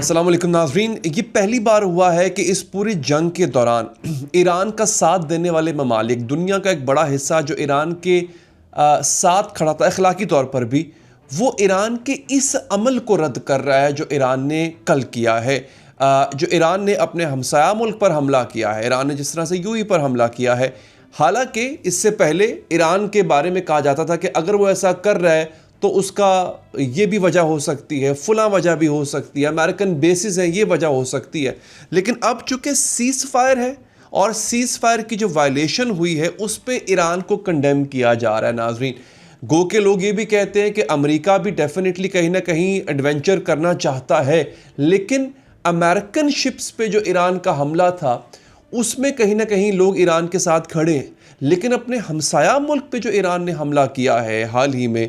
अस्सलाम वालेकुम नाज़रीन, ये पहली बार हुआ है कि इस पूरी जंग के दौरान ईरान का साथ देने वाले ममालिक, दुनिया का एक बड़ा हिस्सा जो ईरान के साथ खड़ा था अखलाकी तौर पर भी, वो ईरान के इस अमल को रद्द कर रहा है जो ईरान ने कल किया है। जो ईरान ने अपने हमसाया मुल्क पर हमला किया है, ईरान ने जिस तरह से यूएई पर हमला किया है। हालांकि इससे पहले ईरान के बारे में कहा जाता था कि अगर वो ऐसा कर रहा है तो उसका ये भी वजह हो सकती है, फुला वजह भी हो सकती है, अमेरिकन बेसिस है, ये वजह हो सकती है। लेकिन अब चूंकि सीज़ फायर है और सीज़ फायर की जो वायलेशन हुई है उस पे ईरान को कंडेम किया जा रहा है। नाजरीन, गो के लोग ये भी कहते हैं कि अमेरिका भी डेफिनेटली कहीं ना कहीं एडवेंचर करना चाहता है, लेकिन अमेरिकन शिप्स पे जो ईरान का हमला था उसमें कहीं ना कहीं लोग ईरान के साथ खड़े हैं। लेकिन अपने हमसाया मुल्क पे जो ईरान ने हमला किया है हाल ही में,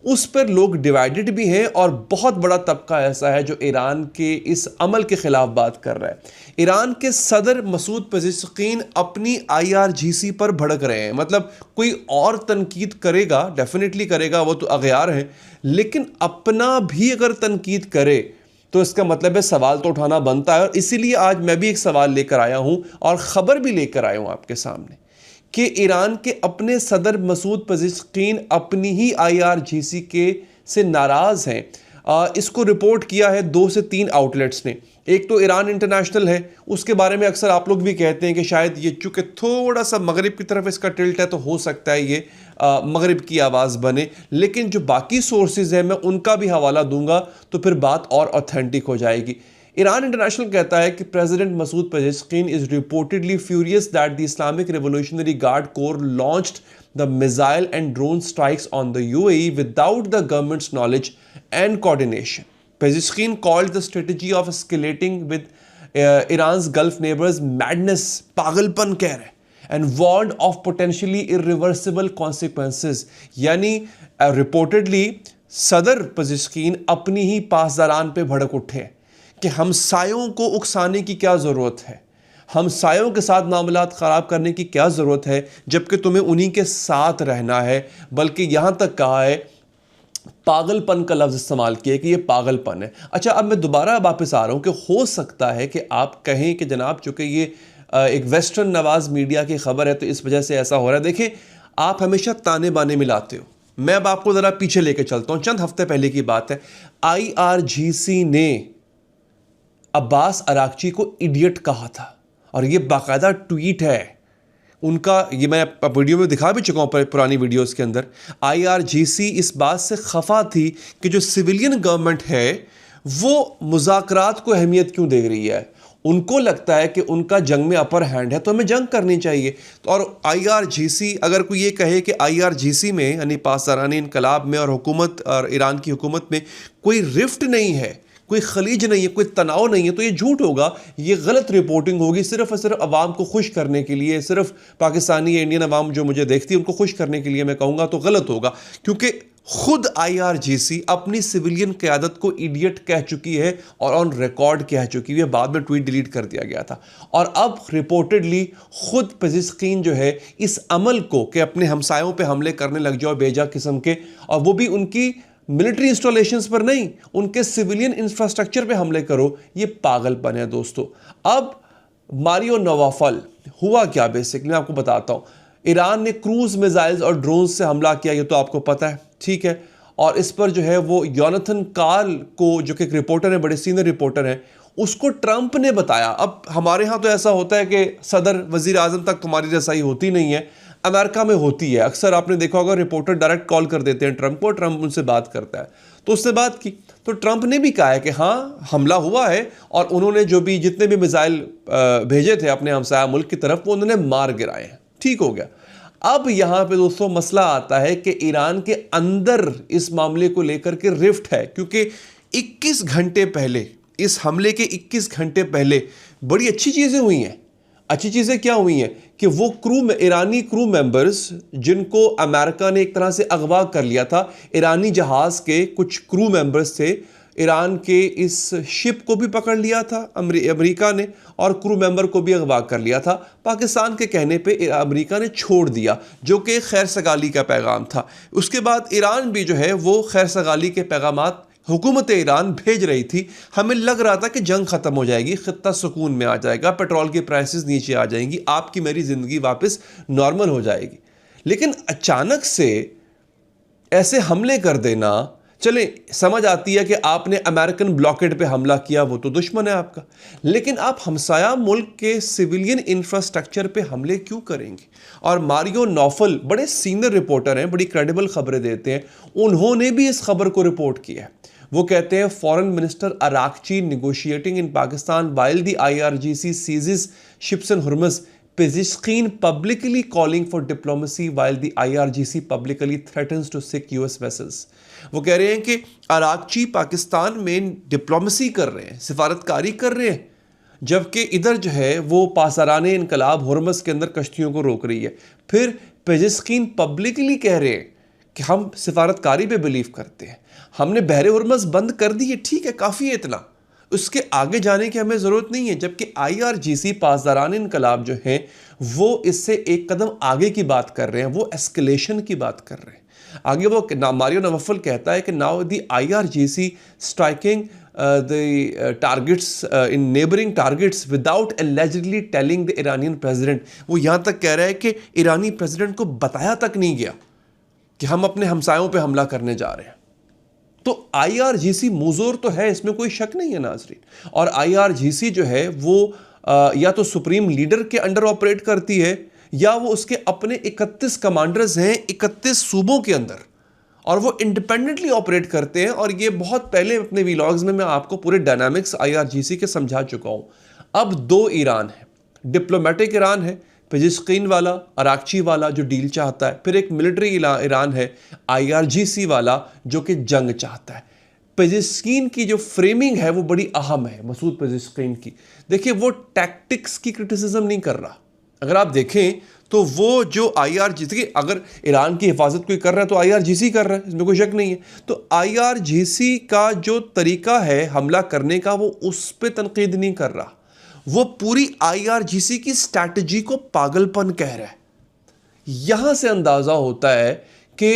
उस पर लोग डिवाइडेड भी हैं और बहुत बड़ा तबका ऐसा है जो ईरान के इस अमल के ख़िलाफ़ बात कर रहा है। ईरान के सदर मसूद पेज़ेश्किन अपनी IRGC पर भड़क रहे हैं। मतलब कोई और तनकीद करेगा, डेफिनेटली करेगा, वो तो अगयार हैं, लेकिन अपना भी अगर तनकीद करे तो इसका मतलब है सवाल तो उठाना बनता है। और इसीलिए आज मैं भी एक सवाल लेकर आया हूँ और ख़बर भी लेकर आया हूँ आपके सामने कि ईरान के अपने सदर मसूद पेज़ेश्किन अपनी ही IRGC के से नाराज़ हैं। इसको रिपोर्ट किया है 2 से 3 आउटलेट्स ने। एक तो ईरान इंटरनेशनल है, उसके बारे में अक्सर आप लोग भी कहते हैं कि शायद ये चूँकि थोड़ा सा मगरिब की तरफ इसका टिल्ट है तो हो सकता है ये मगरिब की आवाज़ बने। लेकिन जो बाकी सोर्सेज हैं मैं उनका भी हवाला दूंगा तो फिर बात और ऑथेंटिक हो जाएगी। ईरान इंटरनेशनल कहता है कि president Masoud Pezeshkian is reportedly furious that the Islamic Revolutionary Guard Corps launched the missile and drone strikes on the UAE without the government's knowledge and coordination. Pezeshkian called the strategy of escalating with Iran's Gulf neighbours madness, पागलपन कह रहे हैं, and warned of potentially irreversible consequences. यानी reportedly सदर Pezeshkian अपनी ही पासदारान पे भड़क उठे कि हमसायों को उकसाने की क्या ज़रूरत है, हमसायों के साथ मामलात ख़राब करने की क्या ज़रूरत है, जबकि तुम्हें उन्हीं के साथ रहना है। बल्कि यहाँ तक कहा है, पागलपन का लफ्ज़ इस्तेमाल किया कि ये पागलपन है। अच्छा, अब मैं दोबारा वापस आ रहा हूँ कि हो सकता है कि आप कहें कि जनाब चूँकि ये एक वेस्टर्न नवाज मीडिया की खबर है तो इस वजह से ऐसा हो रहा है। देखें, आप हमेशा ताने बाने मिलाते हो। मैं अब आपको ज़रा पीछे लेके चलता हूँ। चंद हफ्ते पहले की बात है, IRGC ने अब्बास अरागची को इडियट कहा था और ये बाकायदा ट्वीट है उनका। ये मैं वीडियो में दिखा भी चुका हूँ पुरानी वीडियोस के अंदर। IRGC इस बात से खफा थी कि जो सिविलियन गवर्नमेंट है वो मुज़ाकरात को अहमियत क्यों दे रही है। उनको लगता है कि उनका जंग में अपर हैंड है तो हमें जंग करनी चाहिए। तो और IRGC, अगर कोई ये कहे कि IRGC में यानी पासदारानी इनकलाब में और हुकूमत और ईरान की हुकूमत में कोई रिफ्ट नहीं है, कोई खलीज नहीं है, कोई तनाव नहीं है, तो ये झूठ होगा, ये गलत रिपोर्टिंग होगी सिर्फ और सिर्फ अवाम को खुश करने के लिए। सिर्फ पाकिस्तानी या इंडियन अवाम जो मुझे देखती है उनको खुश करने के लिए मैं कहूँगा तो गलत होगा, क्योंकि खुद IRGC अपनी सिविलियन क़यादत को इडियट कह चुकी है और ऑन रिकॉर्ड कह चुकी है। बाद में ट्वीट डिलीट कर दिया गया था। और अब रिपोर्टेडली खुद पेज़ेश्किन जो है इस अमल को कि अपने हमसायों पे हमले करने लग जाओ बेजा किस्म के, और वो भी उनकी मिलिट्री इंस्टॉलेशंस पर नहीं, उनके सिविलियन इंफ्रास्ट्रक्चर पे हमले करो, ये पागलपन है दोस्तों। अब मारियो नवाफल हुआ क्या, बेसिकली मैं आपको बताता हूँ। ईरान ने क्रूज मिसाइल्स और ड्रोन से हमला किया, ये तो आपको पता है, ठीक है। और इस पर जो है वो योनाथन कार्ल को, जो कि एक रिपोर्टर है, बड़े सीनियर रिपोर्टर हैं, उसको ट्रंप ने बताया। अब हमारे यहाँ तो ऐसा होता है कि सदर वजीर आज़म तक तुम्हारी रसाई होती नहीं है, अमेरिका में होती है। अक्सर आपने देखा होगा रिपोर्टर डायरेक्ट कॉल कर देते हैं ट्रंप को, ट्रंप उनसे बात करता है। तो उससे बात की तो ट्रंप ने भी कहा है कि हाँ हमला हुआ है और उन्होंने जो भी जितने भी मिसाइल भेजे थे अपने हमसाया मुल्क की तरफ वो उन्होंने मार गिराए हैं, ठीक हो गया। अब यहाँ पे दोस्तों मसला आता है कि ईरान के अंदर इस मामले को लेकर के रिफ्ट है, क्योंकि 21 घंटे पहले, इस हमले के 21 घंटे पहले बड़ी अच्छी चीज़ें हुई हैं। अच्छी चीज़ें क्या हुई हैं कि वो ईरानी क्रू मेंबर्स जिनको अमेरिका ने एक तरह से अगवा कर लिया था, ईरानी जहाज़ के कुछ क्रू मेंबर्स थे, ईरान के इस शिप को भी पकड़ लिया था अमेरिका ने और क्रू मेंबर को भी अगवा कर लिया था। पाकिस्तान के कहने पे अमेरिका ने छोड़ दिया, जो कि खैर सगाली का पैगाम था। उसके बाद ईरान भी जो है वो खैर सगाली के पैगामात हुकूमत ईरान भेज रही थी, हमें लग रहा था कि जंग ख़त्म हो जाएगी, ख़ित्ता सुकून में आ जाएगा, पेट्रोल की प्राइसेस नीचे आ जाएंगी, आपकी मेरी ज़िंदगी वापस नॉर्मल हो जाएगी। लेकिन अचानक से ऐसे हमले कर देना, चले समझ आती है कि आपने अमेरिकन ब्लॉकेड पे हमला किया, वो तो दुश्मन है आपका, लेकिन आप हमसाया मुल्क के सिविलियन इंफ्रास्ट्रक्चर पे हमले क्यों करेंगे? और मारियो नौफल बड़े सीनियर रिपोर्टर हैं, बड़ी क्रेडिबल खबरें देते हैं, उन्होंने भी इस खबर को रिपोर्ट किया है। वो कहते हैं foreign minister Araghchi negotiating in Pakistan while the IRGC seizes ships in Hormuz, Pezeshkian publicly calling for diplomacy while the IRGC publicly threatens to sink US vessels। वो कह रहे हैं कि अराक्ची पाकिस्तान में डिप्लोमेसी कर रहे हैं, सिफारतकारी कर रहे हैं, जबकि इधर जो है वो पासराने इनकलाब हुर्मुज़ के अंदर कश्तियों को रोक रही है। फिर पेजेस्कीन पब्लिकली कह रहे हैं कि हम सिफारतकारी पे बिलीव करते हैं, हमने बहरे हुर्मुज़ बंद कर दी है, ठीक है, काफ़ी है इतना, उसके आगे जाने की हमें ज़रूरत नहीं है। जबकि IRGC पासदारान इनकलाब जो हैं वो इससे एक कदम आगे की बात कर रहे हैं, वो एस्केलेशन की बात कर रहे हैं। आगे वो मारियो नवफल कहता है कि now the IRGC striking the targets in neighbouring targets without allegedly telling the Iranian president. वो यहाँ तक कह रहा है कि ईरानी प्रेसिडेंट को बताया तक नहीं गया कि हम अपने हमसायों पे हमला करने जा रहे हैं। तो IRGC मुज़ोर तो है, इसमें कोई शक नहीं है नाज़रीन। और IRGC जो है वो या तो सुप्रीम लीडर के अंडर ऑपरेट करती है या वो उसके अपने 31 कमांडर्स हैं 31 सूबों के अंदर, और वो इंडिपेंडेंटली ऑपरेट करते हैं। और ये बहुत पहले अपने व्लॉग्स में मैं आपको पूरे डायनामिक्स IRGC के समझा चुका हूँ। अब दो ईरान है, डिप्लोमेटिक ईरान है पेजेस्कीन वाला, अराक्ची वाला जो डील चाहता है, फिर एक मिलिट्री ईरान है IRGC वाला जो कि जंग चाहता है। पेजेस्कीन की जो फ्रेमिंग है वो बड़ी अहम है, मसूद पेजेस्कीन की। देखिए वो टैक्टिक्स की क्रिटिसिज्म नहीं कर रहा, अगर आप देखें तो वो जो IRGC, अगर ईरान की हिफाजत कोई कर रहा है तो IRGC कर रहा है, इसमें कोई शक नहीं है। तो IRGC का जो तरीका है हमला करने का वो उस पर तनकीद नहीं कर रहा, वो पूरी IRGC की स्ट्रैटेजी को पागलपन कह रहा है। यहां से अंदाजा होता है कि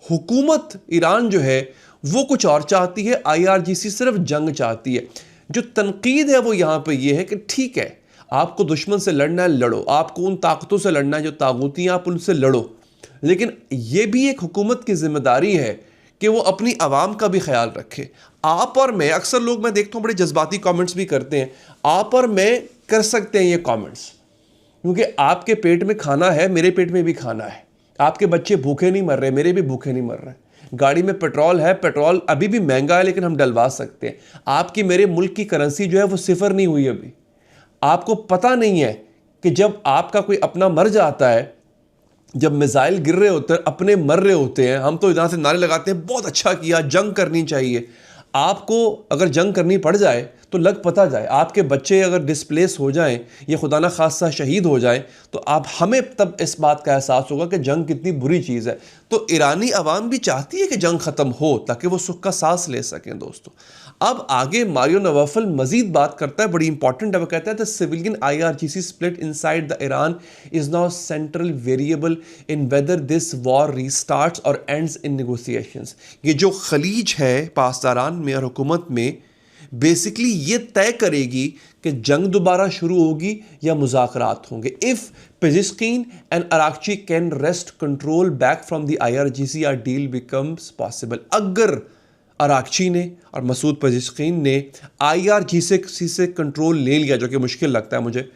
हुकूमत ईरान जो है वो कुछ और चाहती है, IRGC सिर्फ जंग चाहती है। जो तनकीद है वो यहां पे ये है कि ठीक है, आपको दुश्मन से लड़ना है लड़ो, आपको उन ताकतों से लड़ना है जो ताकूती हैं, आप उनसे लड़ो, लेकिन ये भी एक हुकूमत की जिम्मेदारी है कि वो अपनी आवाम का भी ख्याल रखे। आप और मैं, अक्सर लोग मैं देखता हूँ बड़े जज्बाती कमेंट्स भी करते हैं, आप और मैं कर सकते हैं ये कमेंट्स, क्योंकि आपके पेट में खाना है, मेरे पेट में भी खाना है, आपके बच्चे भूखे नहीं मर रहे, मेरे भी भूखे नहीं मर रहे, गाड़ी में पेट्रोल है, पेट्रोल अभी भी महंगा है लेकिन हम डलवा सकते हैं, आपकी मेरे मुल्क की करेंसी जो है वो सिफर नहीं हुई अभी। आपको पता नहीं है कि जब आपका कोई अपना मर जाता है, जब मिसाइल गिर रहे होते हैं, अपने मर रहे होते हैं, हम तो इधर से नारे लगाते हैं बहुत अच्छा किया, जंग करनी चाहिए। आपको अगर जंग करनी पड़ जाए तो लग पता जाए, आपके बच्चे अगर डिस्प्लेस हो जाएं या खुदा ना खासा शहीद हो जाएं, तो आप हमें तब इस बात का एहसास होगा कि जंग कितनी बुरी चीज़ है। तो ईरानी अवाम भी चाहती है कि जंग ख़त्म हो ताकि वो सुख का सांस ले सकें दोस्तों। अब आगे मारियो नवाफल मजीद बात करता है, बड़ी इंपॉर्टेंट है। वो कहता है the civilian IRGC split inside the Iran is now central variable in whether this war restarts और एंड्स इन नेगोशिएशंस। ये जो खलीज है पासदारान में और हुकूमत में, बेसिकली ये तय करेगी कि जंग दोबारा शुरू होगी या मुज़ाकरात होंगे। If Pezeshkian and Araghchi can wrest control back from the IRGC or deal becomes possible. अगर अराक्ची ने और मसूद पेजेस्कीन ने IRGC से कंट्रोल ले लिया, जो कि मुश्किल लगता है मुझे,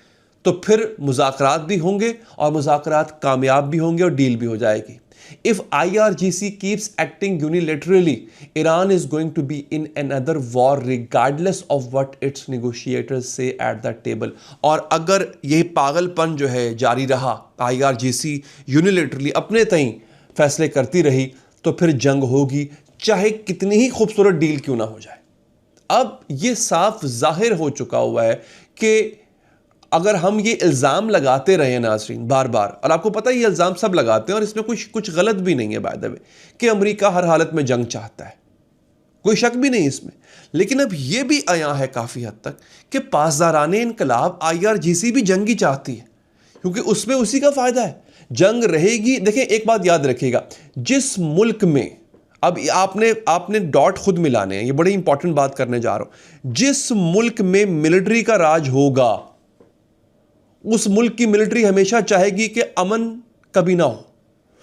तो फिर मुज़ाकरात भी होंगे और मुज़ाकरात कामयाब भी होंगे और डील भी हो जाएगी। If IRGC keeps acting unilaterally, Iran is going to be in another war regardless of what its negotiators say at that table। और अगर ये पागलपन जो है जारी रहा, IRGC यूनिलेटरली अपने तय फैसले करती रही, तो फिर जंग होगी, चाहे कितनी ही खूबसूरत डील क्यों ना हो जाए। अब ये साफ जाहिर हो चुका हुआ है कि अगर हम ये इल्ज़ाम लगाते रहे नाज़रीन बार बार, और आपको पता है ये इल्ज़ाम सब लगाते हैं और इसमें कुछ गलत भी नहीं है बाय द वे, कि अमेरिका हर हालत में जंग चाहता है, कोई शक भी नहीं इसमें। लेकिन अब ये भी आया है काफ़ी हद तक कि पासदाराने इनकलाब IRGC भी जंग ही चाहती है, क्योंकि उसमें उसी का फ़ायदा है, जंग रहेगी। देखिए एक बात याद रखिएगा, जिस मुल्क में अब आपने डॉट खुद मिलाने हैं, ये बड़ी इंपॉर्टेंट बात करने जा रहा हूं। जिस मुल्क में मिलिट्री का राज होगा उस मुल्क की मिलिट्री हमेशा चाहेगी कि अमन कभी ना हो,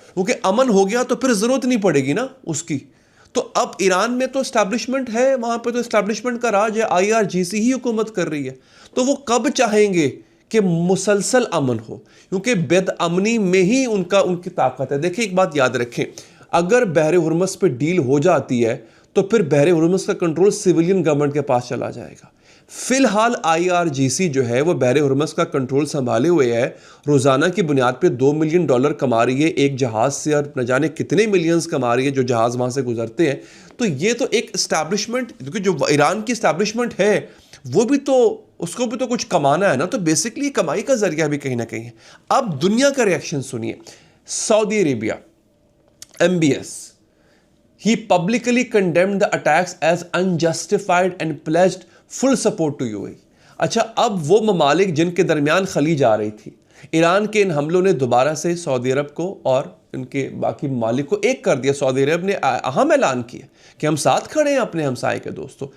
क्योंकि अमन हो गया तो फिर जरूरत नहीं पड़ेगी ना उसकी। तो अब ईरान में तो एस्टैब्लिशमेंट है, वहां पे तो एस्टैब्लिशमेंट का राज है, आईआरजीसी ही हुकूमत कर रही है। तो वो कब चाहेंगे कि मुसलसल अमन हो, क्योंकि बेदअमनी में ही उनकी ताकत है। देखिए एक बात याद रखें, अगर बहरे हुर्मुज़ पे डील हो जाती है तो फिर बहरे हुर्मुज़ का कंट्रोल सिविलियन गवर्नमेंट के पास चला जाएगा। फिलहाल आईआरजीसी जो है वो बहरे हुर्मुज़ का कंट्रोल संभाले हुए है, रोज़ाना की बुनियाद पे $2 मिलियन कमा रही है एक जहाज़ से, और न जाने कितने मिलियंस कमा रही है जो जहाज़ वहाँ से गुजरते हैं। तो ये तो एक इस्टेब्लिशमेंट, क्योंकि जो ईरान की इस्टेब्लिशमेंट है वो भी तो, उसको भी तो कुछ कमाना है ना, तो बेसिकली कमाई का जरिया भी कहीं ना कहीं है। अब दुनिया का रिएक्शन सुनिए। Saudi Arabia, MBS, he publicly condemned the attacks as unjustified and pledged full support to UAE। अच्छा, अब वो ममालिक जिनके दरमियान खलीज आ रही थी, ईरान के इन हमलों ने दोबारा से सऊदी अरब को और इनके बाकी ममालिक को एक कर दिया। सऊदी अरब ने अहम ऐलान किया कि हम साथ खड़े हैं अपने हमसाए के दोस्तों।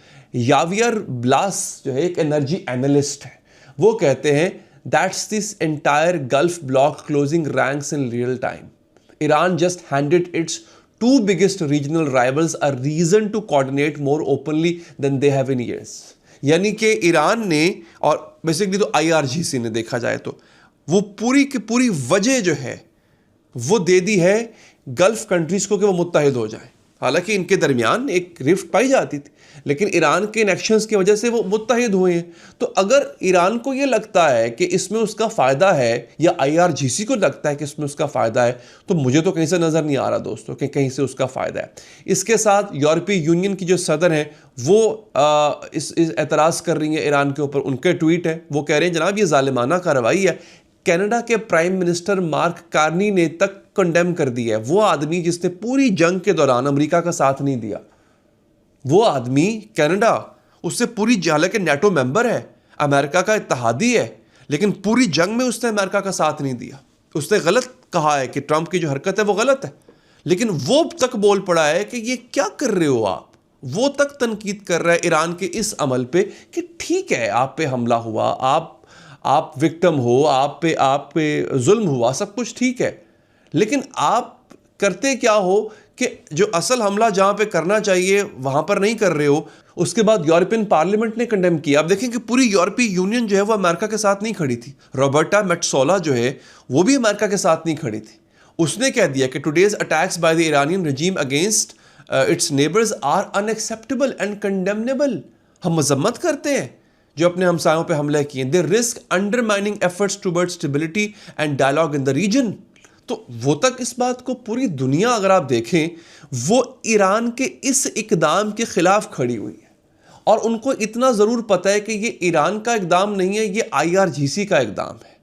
यावियर ब्लास जो है एक एनर्जी एनालिस्ट है, वो कहते हैं that's this entire gulf block closing ranks in real time. Iran just handed its two biggest regional rivals a reason to coordinate more openly than they have in years। यानी कि Iran ने, और basically तो IRGC ने देखा जाए तो, वो पूरी की पूरी वजह जो है वो दे दी है गल्फ कंट्रीज को कि वो मुत्तहिद हो जाए। हालांकि इनके दरमियान एक रिफ्ट पाई जाती थी, लेकिन ईरान के इन एक्शंस की वजह से वो मुत्तहिद हुए हैं। तो अगर ईरान को ये लगता है कि इसमें उसका फ़ायदा है, या आईआरजीसी को लगता है कि इसमें उसका फ़ायदा है, तो मुझे तो कहीं से नज़र नहीं आ रहा दोस्तों कि कहीं से उसका फ़ायदा है। इसके साथ यूरोपीय यूनियन की जो सदर हैं वो इस एतराज़ कर रही हैं ईरान के ऊपर। उनके ट्वीट है, वो कह रहे हैं जनाब ये ज़ालिमाना कार्रवाई है। कनाडा के प्राइम मिनिस्टर मार्क कार्नी ने तक कंडेम कर दिया है। वो आदमी जिसने पूरी जंग के दौरान अमेरिका का साथ नहीं दिया, वो आदमी कनाडा, उससे पूरी, हालांकि नेटो मेंबर है, अमेरिका का इत्तेहादी है, लेकिन पूरी जंग में उसने अमेरिका का साथ नहीं दिया। उसने गलत कहा है कि ट्रंप की जो हरकत है वो गलत है, लेकिन वो तक बोल पड़ा है कि ये क्या कर रहे हो आप। वो तक तनकीद कर रहा है ईरान के इस अमल पे कि ठीक है आप पे हमला हुआ, आप विक्टिम हो, आप पे जुल्म हुआ, सब कुछ ठीक है, लेकिन आप करते क्या हो कि जो असल हमला जहां पे करना चाहिए वहां पर नहीं कर रहे हो। उसके बाद यूरोपियन पार्लियामेंट ने कंडेम किया। अब देखें कि पूरी यूरोपीय यूनियन जो है वो अमेरिका के साथ नहीं खड़ी थी। रॉबर्टा मेट्सोला जो है वो भी अमेरिका के साथ नहीं खड़ी थी। उसने कह दिया कि today's attacks by the Iranian regime against its neighbours are unacceptable and condemnable. हम मजम्मत करते हैं जो अपने हमसायों पे हमले किए। They risk undermining efforts towards stability and dialogue in the region. तो वो तक इस बात को पूरी दुनिया अगर आप देखें, वो ईरान के इस इकदाम के खिलाफ खड़ी हुई है, और उनको इतना जरूर पता है कि ये ईरान का इकदाम नहीं है, ये आईआरजीसी का इकदाम है।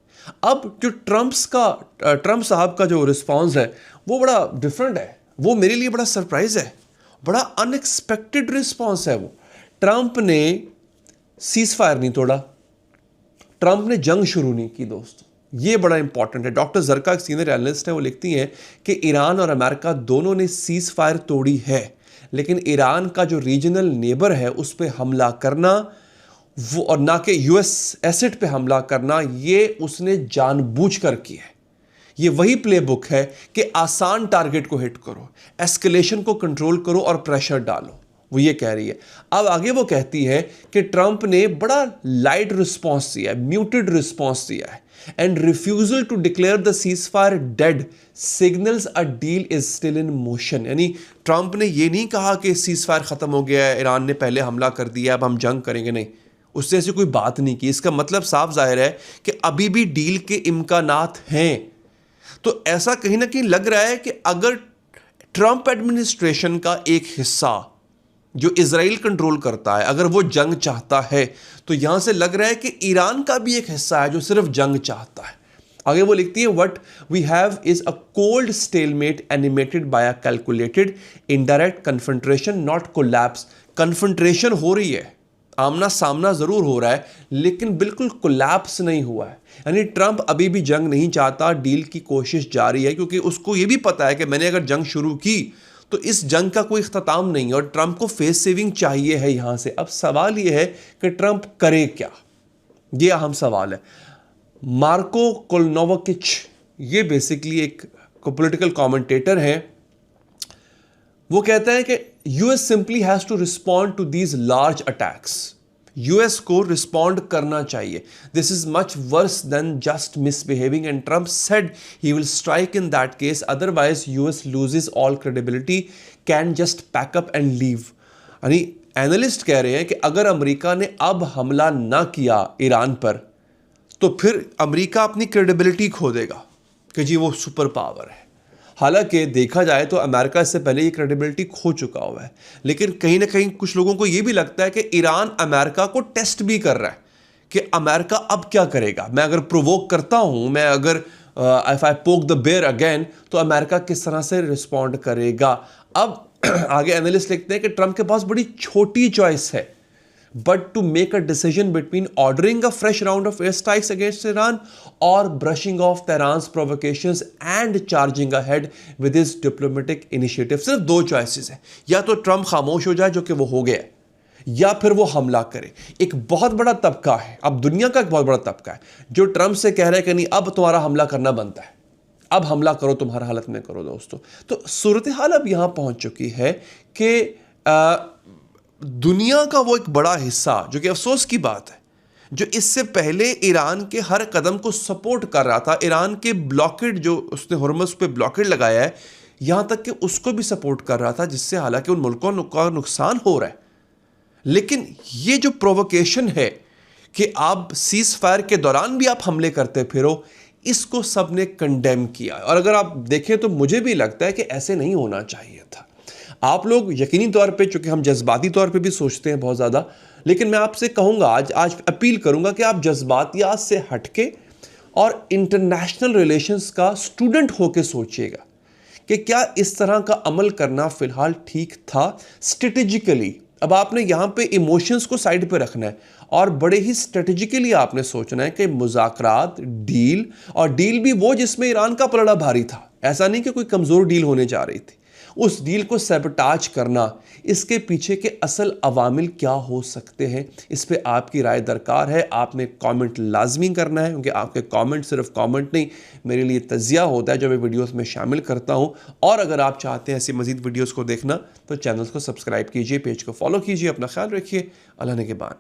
अब जो ट्रंप साहब का जो रिस्पॉन्स है वो बड़ा डिफरेंट है, वो मेरे लिए बड़ा सरप्राइज है, बड़ा अनएक्सपेक्टेड रिस्पॉन्स है। वो ट्रंप ने सीज फायर नहीं तोड़ा, ट्रंप ने जंग शुरू नहीं की दोस्तों, ये बड़ा इंपॉर्टेंट है। डॉक्टर जरका एक सीनियर एनालिस्ट है, वो लिखती हैं कि ईरान और अमेरिका दोनों ने सीज फायर तोड़ी है, लेकिन ईरान का जो रीजनल नेबर है उस पर हमला करना, वो, और ना कि यूएस एसेट पे हमला करना, ये उसने जानबूझकर किया है। ये वही प्लेबुक है कि आसान टारगेट को हिट करो, एस्केलेशन को कंट्रोल करो और प्रेशर डालो, वो ये कह रही है। अब आगे वो कहती है कि ट्रंप ने बड़ा लाइट रिस्पॉन्स दिया है, म्यूटेड रिस्पॉन्स दिया है, and refusal to declare the ceasefire dead signals a deal is still in motion. यानी ट्रंप ने ये नहीं कहा कि सीज फायर खत्म हो गया है, ईरान ने पहले हमला कर दिया, अब हम जंग करेंगे, नहीं, उससे ऐसी कोई बात नहीं की। इसका मतलब साफ जाहिर है कि अभी भी डील के इम्कानात हैं। तो ऐसा कहीं ना कहीं लग रहा है कि अगर ट्रंप एडमिनिस्ट्रेशन का एक हिस्सा जो इजराइल कंट्रोल करता है, अगर वो जंग चाहता है, तो यहां से लग रहा है कि ईरान का भी एक हिस्सा है जो सिर्फ जंग चाहता है। आगे वो लिखती है, what we have is a cold stalemate animated by a calculated indirect confrontation not collapse. Confrontation हो रही है, आमना सामना जरूर हो रहा है, लेकिन बिल्कुल कोलैप्स नहीं हुआ है। यानी ट्रंप अभी भी जंग नहीं चाहता, डील की कोशिश जारी है, क्योंकि उसको ये भी पता है कि मैंने अगर जंग शुरू की तो इस जंग का कोई इख्तिताम नहीं है और ट्रंप को फेस सेविंग चाहिए है यहाँ से। अब सवाल ये है कि ट्रंप करे क्या, ये अहम सवाल है। मार्को कोलनोवकिच, ये बेसिकली एक पॉलिटिकल कमेंटेटर है, वो कहता है कि US simply has to respond to these large attacks. US को रिस्पॉन्ड करना चाहिए। This is much worse than just misbehaving and Trump said he will strike in that case, otherwise US loses all credibility, can just pack up and leave. यानी analyst कह रहे हैं कि अगर America ने अब हमला ना किया ईरान पर तो फिर अमेरिका अपनी क्रेडिबिलिटी खो देगा कि जी वो सुपर पावर है। हालांकि देखा जाए तो अमेरिका इससे पहले ये क्रेडिबिलिटी खो चुका हुआ है, लेकिन कहीं ना कहीं कुछ लोगों को ये भी लगता है कि ईरान अमेरिका को टेस्ट भी कर रहा है कि अमेरिका अब क्या करेगा। मैं अगर प्रोवोक करता हूं, मैं अगर इफ आई पोक द बेयर अगेन, तो अमेरिका किस तरह से रिस्पॉन्ड करेगा। अब आगे एनालिस्ट लिखते हैं कि ट्रंप के पास बड़ी छोटी चॉइस है, but to make a decision between ordering a fresh round of airstrikes against Iran or brushing off Tehran's provocations and charging ahead with his diplomatic initiative। सिर्फ दो चॉइसेस हैं, या तो ट्रंप खामोश हो जाए, जो कि वो हो गया है, या फिर वो हमला करे। एक बहुत बड़ा तबका है, अब दुनिया का एक बहुत बड़ा तबका है जो ट्रंप से कह रहा है कि नहीं, अब तुम्हारा हमला करना बनता है, अब हमला करो, तुम्हारा हालत में करो। दोस्तों, तो सूरत हाल अब यहां पहुंच चुकी है कि दुनिया का वो एक बड़ा हिस्सा, जो कि अफसोस की बात है, जो इससे पहले ईरान के हर कदम को सपोर्ट कर रहा था, ईरान के ब्लॉकेड जो उसने हुर्मुज़ पे ब्लॉकेड लगाया है, यहां तक कि उसको भी सपोर्ट कर रहा था, जिससे हालांकि उन मुल्कों का नुकसान हो रहा है। लेकिन ये जो प्रोवोकेशन है कि आप सीज फायर के दौरान भी आप हमले करते फिरो, इसको सबने कंडेम किया। और अगर आप देखें तो मुझे भी लगता है कि ऐसे नहीं होना चाहिए था। आप लोग यकीनी तौर पे, चूंकि हम जज्बाती तौर पे भी सोचते हैं बहुत ज़्यादा, लेकिन मैं आपसे कहूँगा, आज अपील करूँगा कि आप जज्बातियात से हटके और इंटरनेशनल रिलेशंस का स्टूडेंट होके सोचिएगा कि क्या इस तरह का अमल करना फ़िलहाल ठीक था स्ट्रेटेजिकली। अब आपने यहाँ पे इमोशंस को साइड पे रखना है और बड़े ही स्ट्रेटेजिकली आपने सोचना है कि मुज़ाकरात, डील, और डील भी वो जिसमें ईरान का पलड़ा भारी था। ऐसा नहीं कि कोई कमज़ोर डील होने जा रही थी। उस डील को सैबोटाज करना, इसके पीछे के असल अवामिल क्या हो सकते हैं, इस पे आपकी राय दरकार है। आपने कमेंट लाजमी करना है, क्योंकि आपके कमेंट सिर्फ कमेंट नहीं, मेरे लिए तजिया होता है जो मैं वीडियोस में शामिल करता हूं। और अगर आप चाहते हैं ऐसी मज़ीद वीडियोस को देखना तो चैनल को सब्सक्राइब कीजिए, पेज को फॉलो कीजिए। अपना ख्याल रखिए। अल्लाह ने के बाद।